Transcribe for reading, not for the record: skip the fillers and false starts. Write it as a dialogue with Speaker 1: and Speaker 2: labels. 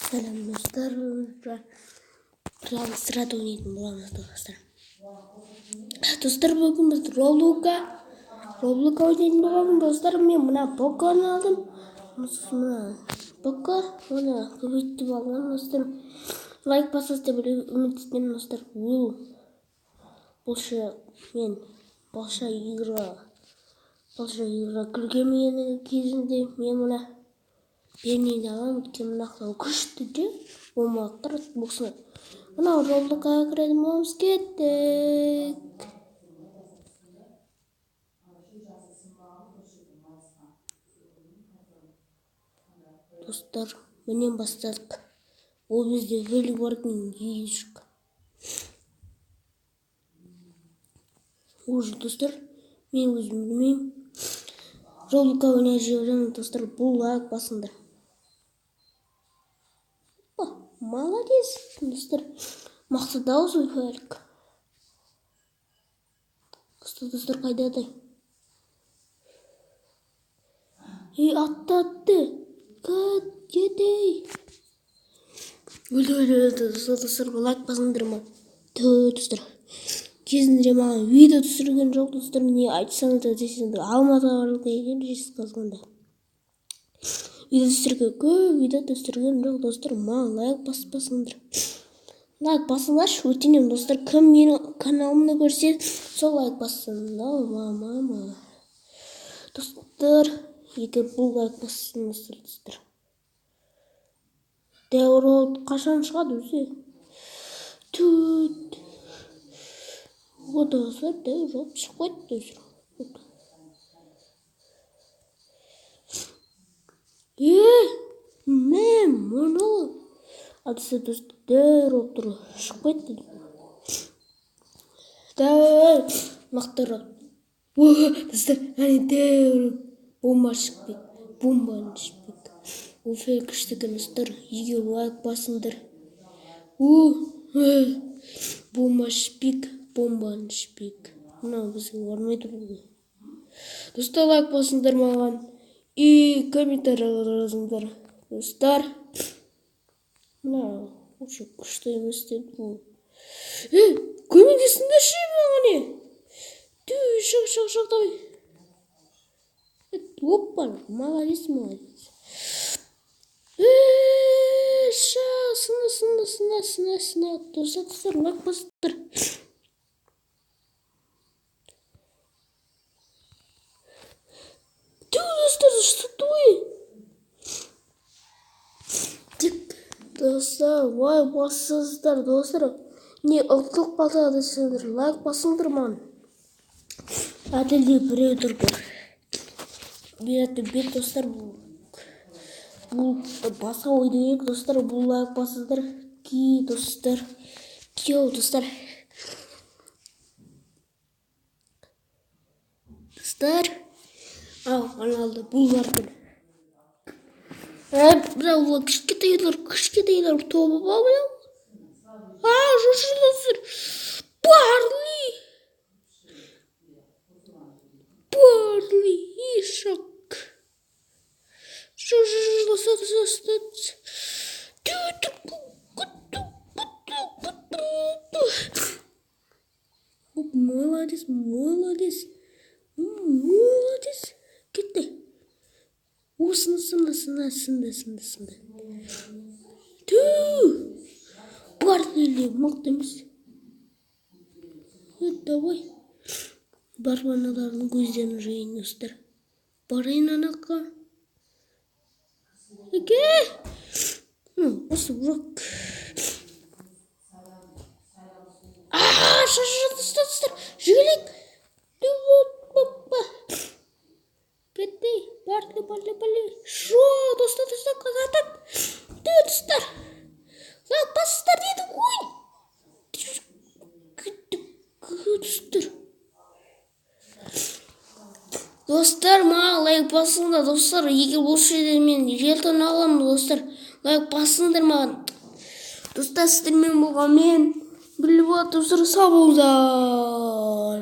Speaker 1: Selam dostlar. Sırada oynayalım bulamaz dostlar. Dostlar bugün biz Roblox'a oynayalım bulalım dostlar. Ben buna Poco'nu aldım. Mına Poco buna kıvırcık aldım dostlar. Like basarsa böyle ümit ettim dostlar. Boşa kırgınlığı кезінде мен мына бермейді аламын өйткені мынақта күшті де болмақтыр болсын. Мынау Roblox'a кіретін боламыз, кеттік. Достар, менен бастадық. Ол бізде велибордың ешік. Уже достар, мен өзім білмеймін. Roblox'a ойнай жүрген достар, бұл лайк басыңдар. Молодец, достар. Мақсат ауыз өйфәлік. Достар қайда дай? Атты. Кетей. Өлі, достар, лайк басыңдар ма? Достар. Кезінде маған видео түсірген жоқ достар, не айтсаңыз да десеңдер алматыға бардық деген жесіз қалғанда. Видео түсірген жоқ достар, маған лайк баспасыңдар. Лайк басыңдаршы, өтінемін достар, кім менің каналымды көрсе, сол лайк бассын. Мама. Достар, егер бұл лайк бассыңыздар достар. Дәуір қашан шығады өзі? Вот достар, дәуір жауып шықпайды достар. Мұны адысы достар, дәуір олып тұру шықпайды. Дәуір мақтар достар, әне дәуір бомба шықпайды. Бомбаны шықпайды. Ол фейк күштіген достар, егер лайк басыңдар. Бомбаны шықпайды. Мынау бізге ормайды бұл. Достар, лайк басыңдар маған. И комментарий жазыңдар. Достар. Мынау уже күшті емес деді бұл. Көмектесіңдерші маған не? Шық давай. Опа, молодец. Сына. Достар, лайк басыңдар. Достар, что такое? Достар, лайк басыңдар, достар. Не ұлттық балаға десеңдер, лайк басыңдар маған. Әділде біреудір бар. Бет достар, бұл басқа ойды керек достар, бұл лайк басыңдар. Достар. Достар. Каналда бұлардың. Бірақ кішкетейлер тобы бар ма? Жүрші достар. Барли, ешек. Достар. Молодец. Кетті. Сынды. Барли, мықты емес. Давай. Барбаналардың көздерін жайын достар. Барайын анаққа. Осы бұрық. Достар. Жүгелек. Кетті. Барли. Шо, достар, қазатып. Достар. Лайк басыңдар деді ғой. Достар, маған лайк басыңдар достар. Егер осы жерде мен желтон аламын достар. Лайк басыңдар маған. Достар, сіздермен болған мен біліп отырсыздар, сау болыңдар.